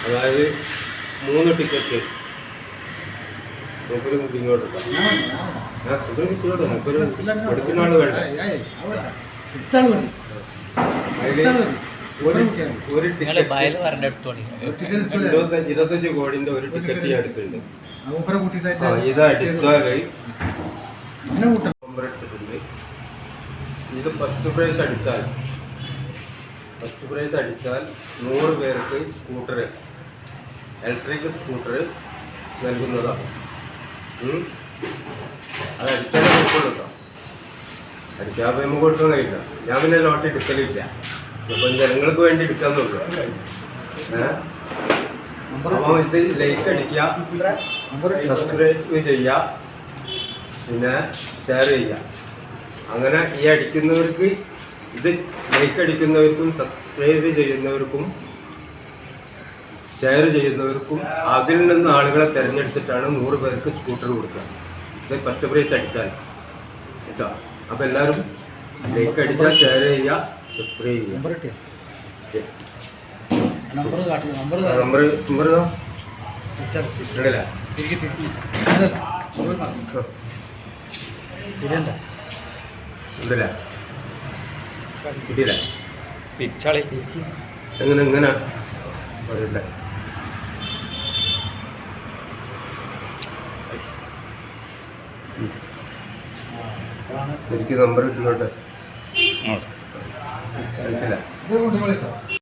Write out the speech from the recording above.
അതായത് 3 ടിക്കറ്റ് മൂപ്പര് ഇങ്ങോട്ട് എടുക്കുന്ന ആൾ വേണ്ട. അതിൽ ഒരു ടിക്കറ്റ് 25 കോടിന്റെ ഒരു ടിക്കറ്റ് ഞാൻ എടുത്തിട്ടുണ്ട്. ഇത് അടിച്ചാല് നമ്പർ എടുത്തിട്ടുണ്ട്. ഇത് ഫസ്റ്റ് പ്രൈസ് അടിച്ചാൽ 100 പേർക്ക് സ്കൂട്ടർ, ഇലക്ട്രിക് സ്കൂട്ടർ നൽകുന്നതാണ്. അത് അടിച്ചാലേ കൊടുക്കുള്ളൂ കേട്ടോ. അടിച്ചാൽ നമുക്ക് കൊടുക്കാൻ കഴിയില്ല. ഞാൻ പിന്നെ ലോട്ടറി എടുക്കലില്ല. ഇപ്പം ജനങ്ങൾക്ക് വേണ്ടി എടുക്കാന്നുള്ളൂ. അപ്പോൾ ഇത് ലൈക്ക് അടിക്കുക, സബ്സ്ക്രൈബ് ചെയ്യുക, പിന്നെ ഷെയർ ചെയ്യുക. അങ്ങനെ ഈ അടിക്കുന്നവർക്ക്, ഇത് ലൈക്ക് അടിക്കുന്നവർക്കും സബ്സ്ക്രൈബ് ചെയ്യുന്നവർക്കും ഷെയർ ചെയ്യുന്നവർക്കും അതിൽ നിന്ന് ആളുകളെ തിരഞ്ഞെടുത്തിട്ടാണ് 100 പേർക്ക് സ്കൂട്ടർ കൊടുക്കുക. ഇത് ഫസ്റ്റ് പ്രൈസ് അടിച്ചാൽ കേട്ടോ. അപ്പോൾ എല്ലാവരും ലൈക്ക് അടിച്ചാൽ ഷെയർ ചെയ്യുക, സബ്സ്ക്രൈബ് ചെയ്യുക. നമ്പർ ഉണ്ടല്ലേ? കിട്ടിയില്ല. എങ്ങനെ പറയണ്ടേ? എനിക്ക് നമ്പർ കിട്ടുന്നുണ്ട്. മനസ്സിലായി.